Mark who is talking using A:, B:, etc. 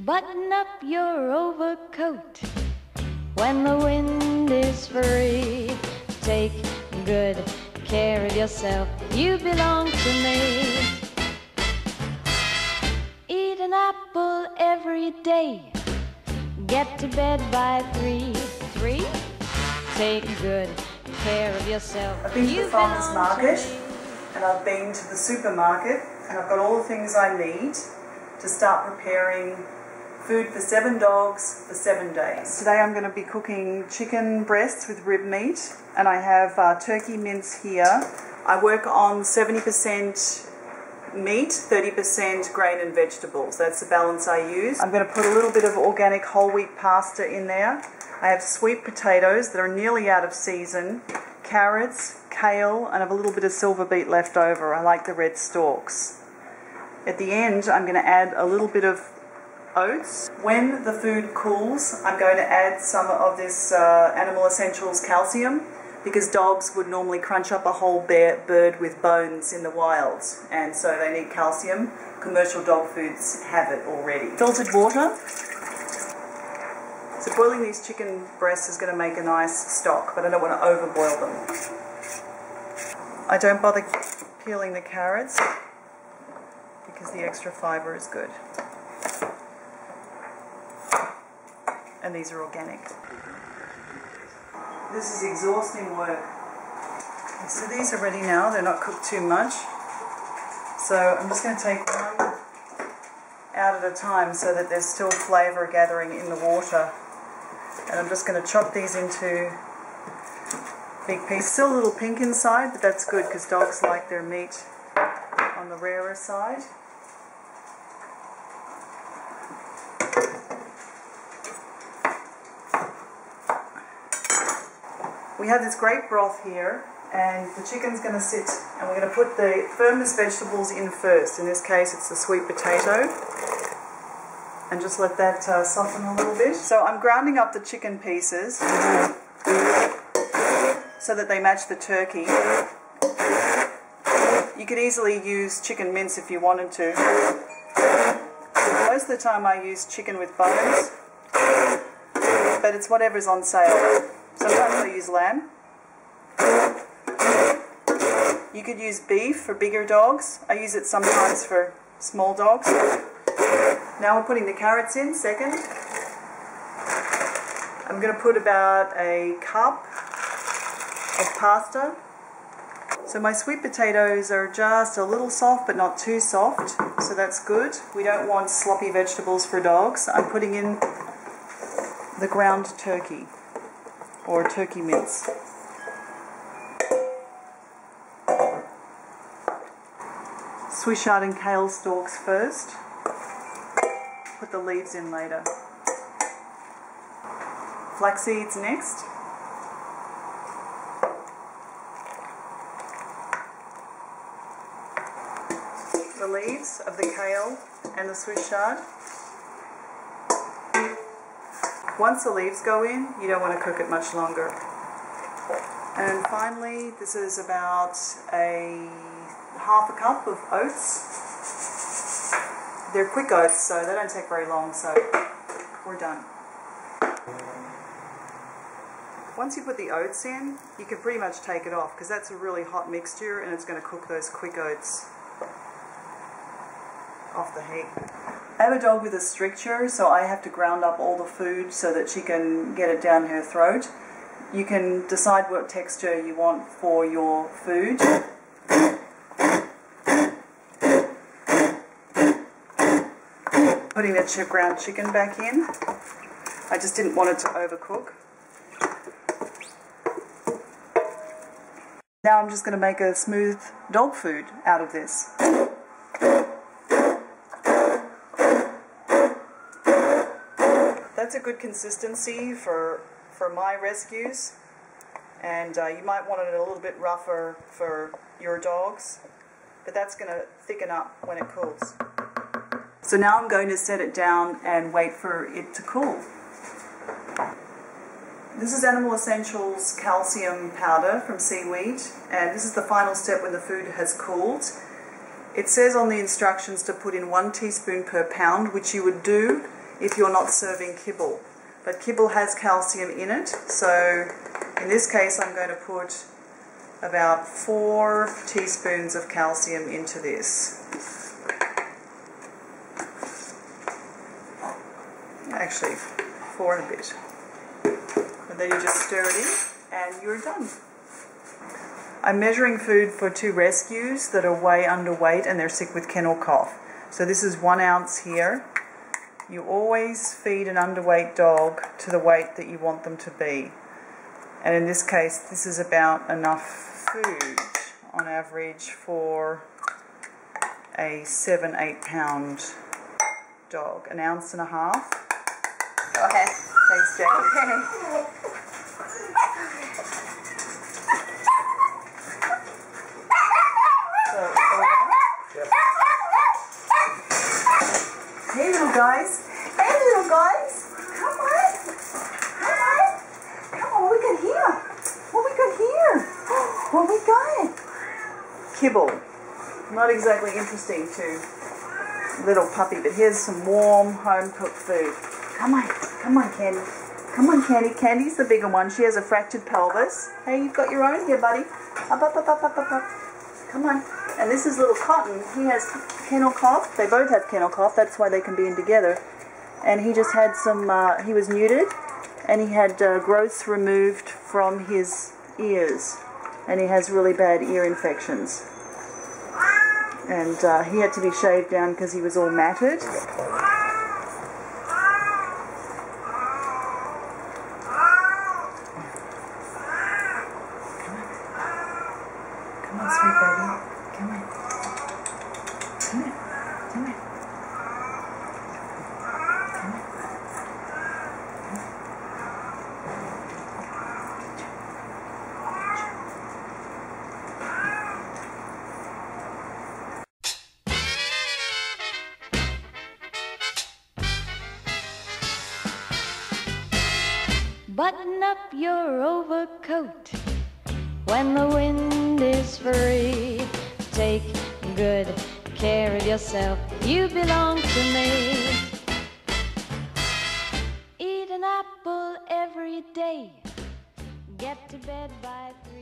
A: Button up your overcoat when the wind is free. Take good care of yourself, you belong to me. Eat an apple every day, get to bed by 3. Take good care of yourself.
B: I've been to the farmer's market and I've been to the supermarket and I've got all the things I need to start preparing food for 7 dogs for 7 days. Today I'm going to be cooking chicken breasts with rib meat, and I have turkey mince here. I work on 70% meat, 30% grain and vegetables. That's the balance I use. I'm going to put a little bit of organic whole wheat pasta in there. I have sweet potatoes that are nearly out of season, carrots, kale, and I have a little bit of silver beet left over. I like the red stalks. At the end I'm going to add a little bit of oats. When the food cools, I'm going to add some of this Animal Essentials calcium, because dogs would normally crunch up a whole bird with bones in the wild, and so they need calcium. Commercial dog foods have it already. Filtered water. So boiling these chicken breasts is going to make a nice stock, but I don't want to overboil them. I don't bother peeling the carrots because the extra fibre is good. And these are organic. This is exhausting work. So these are ready now, they're not cooked too much. So I'm just going to take one out at a time so that there's still flavour gathering in the water. And I'm just going to chop these into big pieces. Still a little pink inside, but that's good because dogs like their meat on the rarer side. We have this great broth here, and the chicken's going to sit, and we're going to put the firmest vegetables in first. In this case it's the sweet potato, and just let that soften a little bit. So I'm grounding up the chicken pieces so that they match the turkey. You could easily use chicken mince if you wanted to. Most of the time I use chicken with bones, but it's whatever's on sale. Sometimes I use lamb. You could use beef for bigger dogs. I use it sometimes for small dogs. Now we're putting the carrots in second. I'm going to put about a cup of pasta. So my sweet potatoes are just a little soft but not too soft, so that's good. We don't want sloppy vegetables for dogs. I'm putting in the ground turkey, or turkey mince. Swiss chard and kale stalks first. Put the leaves in later. Flax seeds next. The leaves of the kale and the Swiss chard. Once the leaves go in, you don't want to cook it much longer. And finally, this is about half a cup of oats. They're quick oats, so they don't take very long, so we're done. Once you put the oats in, you can pretty much take it off, because that's a really hot mixture and it's going to cook those quick oats off the heat. I have a dog with a stricture, so I have to ground up all the food so that she can get it down her throat. You can decide what texture you want for your food. Putting the ground chicken back in. I just didn't want it to overcook. Now I'm just going to make a smooth dog food out of this. That's a good consistency for my rescues, and you might want it a little bit rougher for your dogs, but that's going to thicken up when it cools. So now I'm going to set it down and wait for it to cool. This is Animal Essentials calcium powder from seaweed, and this is the final step when the food has cooled. It says on the instructions to put in 1 teaspoon per pound, which you would do if you're not serving kibble. But kibble has calcium in it, so in this case I'm going to put about 4 teaspoons of calcium into this. Actually, 4 and a bit. And then you just stir it in and you're done. I'm measuring food for 2 rescues that are way underweight and they're sick with kennel cough. So this is 1 ounce here. You always feed an underweight dog to the weight that you want them to be. And in this case, this is about enough food on average for a 7-8 pound dog. 1.5 ounces. Go ahead. Thanks, Jackie. Okay. Hey little guys. Hey little guys. Come on. Come on. Come on, what we got here? What we got here? What we got? Kibble. Not exactly interesting to little puppy, but here's some warm home cooked food. Come on. Come on, Candy. Come on, Candy. Candy's the bigger one. She has a fractured pelvis. Hey, you've got your own here, buddy. Up, up, up, up, up, up, up. Come on. And this is little Cotton. He has kennel cough. They both have kennel cough. That's why they can be in together. And he just had some, he was neutered. And he had growths removed from his ears. And he has really bad ear infections. And he had to be shaved down because he was all matted. Come on, sweet baby. Come on. Come on. Come on.
A: Button up your overcoat when the wind is free. Take good care of yourself, you belong to me. Eat an apple every day, get to bed by 3.